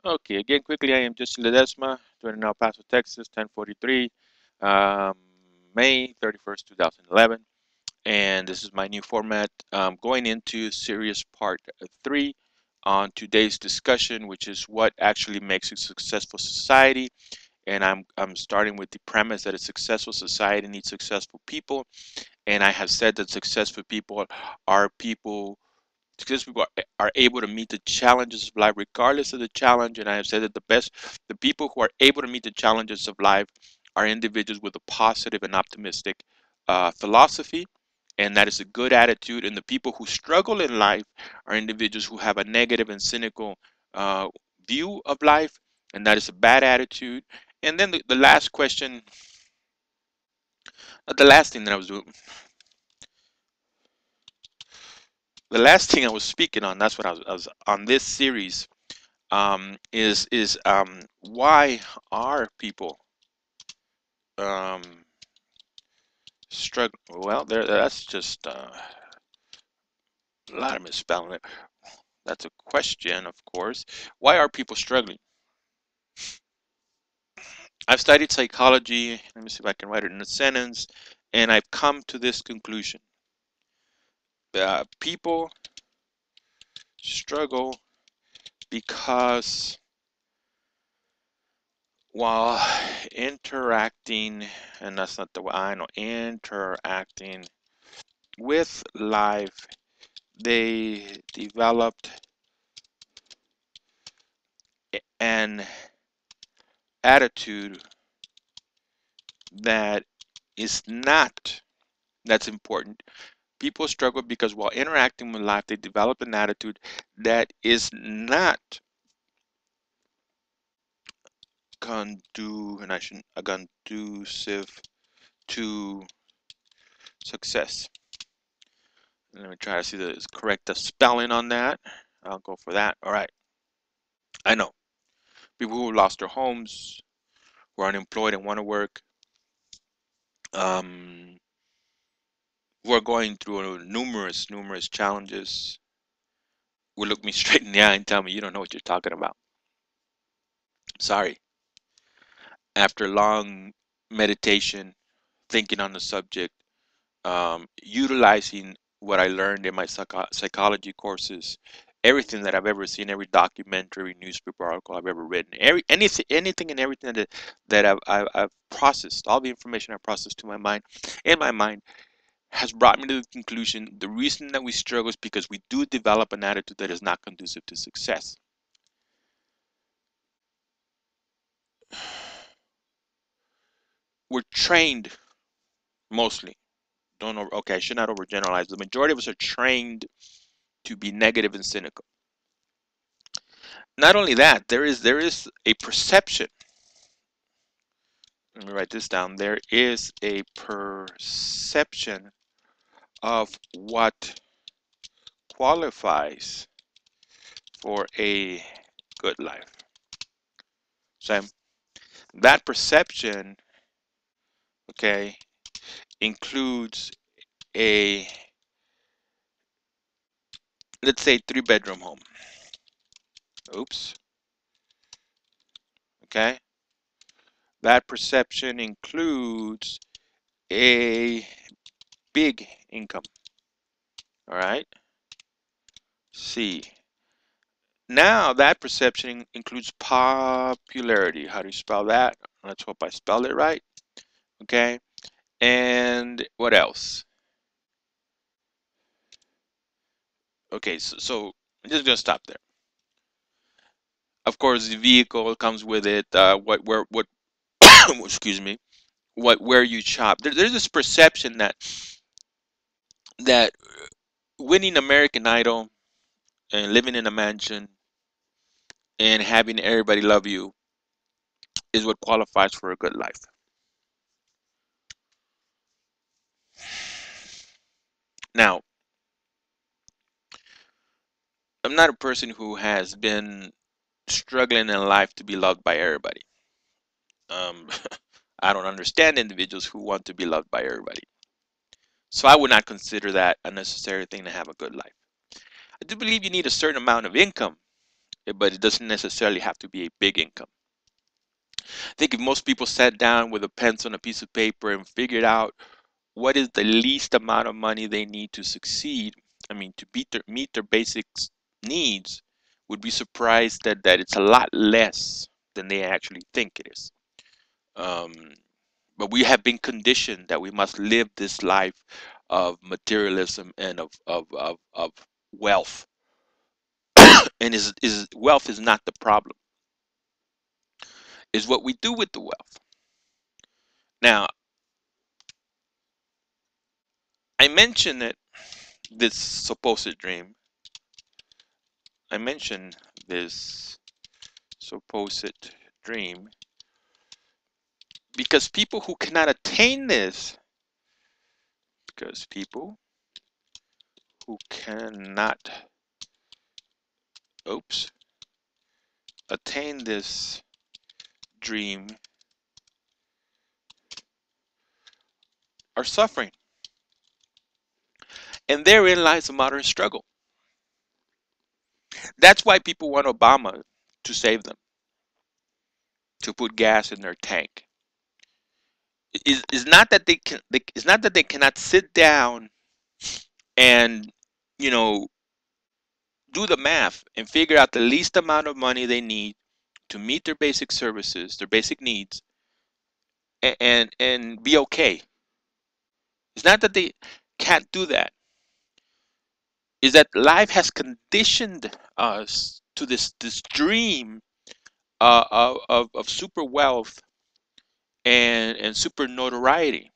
Okay, again, quickly, I am Justin Ledesma, joining El Paso, Texas, 10:43, um, May 31st, 2011. And this is my new format, going into series part 3 on today's discussion, which is what actually makes a successful society. And I'm starting with the premise that a successful society needs successful people. And I have said that successful people are people because people are able to meet the challenges of life regardless of the challenge. And I have said that the people who are able to meet the challenges of life are individuals with a positive and optimistic philosophy, and that is a good attitude. And the people who struggle in life are individuals who have a negative and cynical uh, view of life, and that is a bad attitude. And then the last question, the last thing that I was doing, the last thing I was speaking on, that's what I was on this series, is why are people um, struggling? Well, that's just a lot of misspelling it. That's a question, of course. Why are people struggling? I've studied psychology. Let me see if I can write it in a sentence, and I've come to this conclusion: people struggle because while interacting, and that's not the way I know, interacting with life, they developed an attitude that is not, that's important. People struggle because while interacting with life, they develop an attitude that is not and I shouldn't, conducive to success. Let me try to see the correct spelling on that. I'll go for that. All right. I know people who lost their homes, who are unemployed and want to work, um, who are going through numerous challenges, will look me straight in the eye and tell me you don't know what you're talking about. Sorry. After long meditation, thinking on the subject, utilizing what I learned in my psychology courses, everything that I've ever seen, every documentary, newspaper article I've ever written, anything and everything that I've processed, all the information I processed to my mind, in my mind, has brought me to the conclusion the reason that we struggle is because we do develop an attitude that is not conducive to success. We're trained mostly. Don't over, okay, I should not overgeneralize. The majority of us are trained to be negative and cynical. Not only that, there is a perception. Let me write this down. There is a perception of what qualifies for a good life. So that perception, okay, includes a, let's say, 3-bedroom home. Oops. Okay. That perception includes a big income. All right. C. Now that perception includes popularity. How do you spell that? Let's hope I spelled it right. Okay. And what else? Okay, so I'm just gonna stop there. Of course, the vehicle comes with it. What excuse me, where you shop. There's this perception that winning American Idol and living in a mansion and having everybody love you is what qualifies for a good life. Now, I'm not a person who has been struggling in life to be loved by everybody. Um, I don't understand individuals who want to be loved by everybody. So I would not consider that a necessary thing to have a good life. I do believe you need a certain amount of income but it doesn't necessarily have to be a big income. I think if most people sat down with a pencil and a piece of paper and figured out what is the least amount of money they need to succeed, I mean, to meet their basic needs, would be surprised that it's a lot less than they actually think it is. Um, but we have been conditioned that we must live this life of materialism and of wealth. And is wealth is not the problem. Is what we do with the wealth. Now, I mentioned that this supposed dream. I mentioned this supposed dream because people who cannot attain this, because people who cannot, attain this dream are suffering. And therein lies the modern struggle. That's why people want Obama to save them, to put gas in their tank. It's not that it's not that they cannot sit down and, you know, do the math and figure out the least amount of money they need to meet their basic services, their basic needs, and be okay. It's not that they can't do that. Is that life has conditioned us to this dream of super wealth and super notoriety.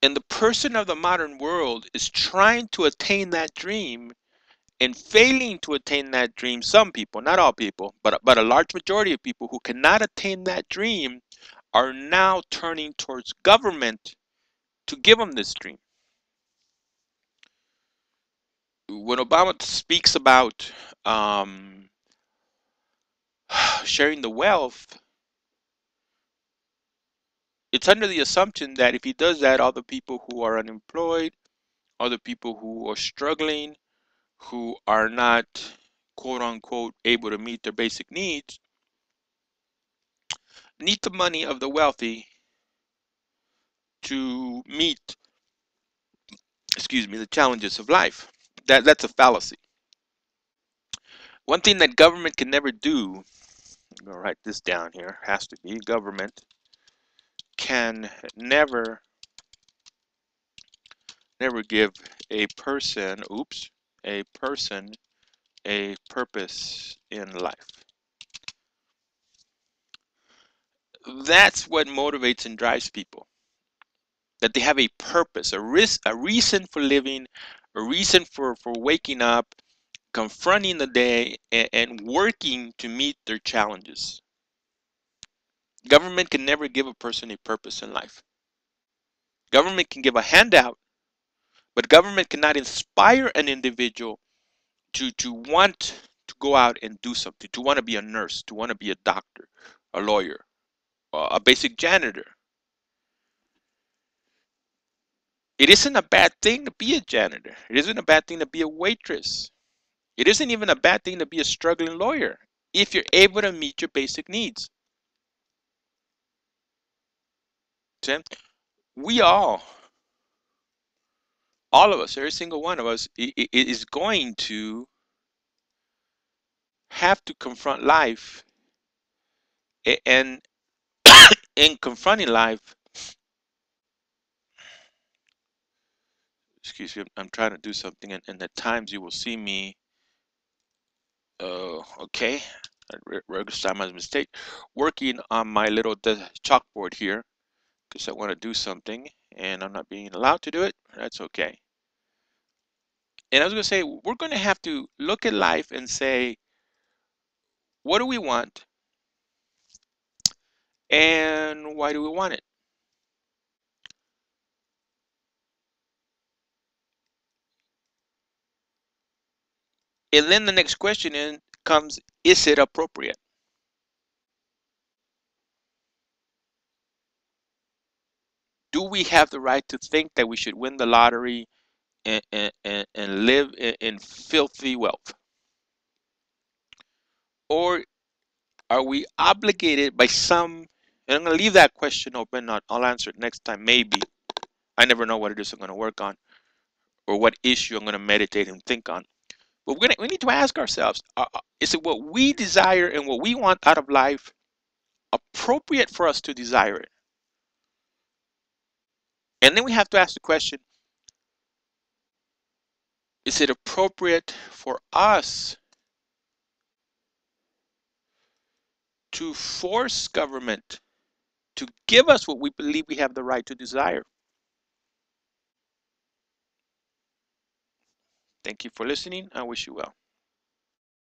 And the person of the modern world is trying to attain that dream and failing to attain that dream. Some people, not all people, but a large majority of people who cannot attain that dream are now turning towards government to give them this dream. When Obama speaks about sharing the wealth, it's under the assumption that if he does that, all the people who are unemployed, all the people who are struggling, who are not, quote unquote, able to meet their basic needs, need the money of the wealthy to meet, excuse me, the challenges of life. That's a fallacy. One thing that government can never do, I'm gonna write this down here, has to be government can never give a person, a person a purpose in life. That's what motivates and drives people. That they have a purpose, a reason for living, a reason for waking up, confronting the day, and working to meet their challenges. Government can never give a person a purpose in life. Government can give a handout, but government cannot inspire an individual to want to go out and do something, to want to be a nurse, to want to be a doctor, a lawyer, a basic janitor. It isn't a bad thing to be a janitor. It isn't a bad thing to be a waitress. It isn't even a bad thing to be a struggling lawyer if you're able to meet your basic needs. Okay? We all of us, every single one of us, is going to have to confront life, and in confronting life, excuse me, I'm trying to do something, and at times you will see me, okay, I register my mistake, working on my little chalkboard here, because I want to do something, and I'm not being allowed to do it. That's okay. And I was going to say, we're going to have to look at life and say, what do we want? And why do we want it? And then the next question comes, is it appropriate? Do we have the right to think that we should win the lottery and live in filthy wealth? Or are we obligated by some, and I'm going to leave that question open. I'll answer it next time, maybe. I never know what it is I'm going to work on or what issue I'm going to meditate and think on. But we need to ask ourselves, is it what we desire and what we want out of life appropriate for us to desire it? And then we have to ask the question, is it appropriate for us to force government to give us what we believe we have the right to desire? Thank you for listening. I wish you well.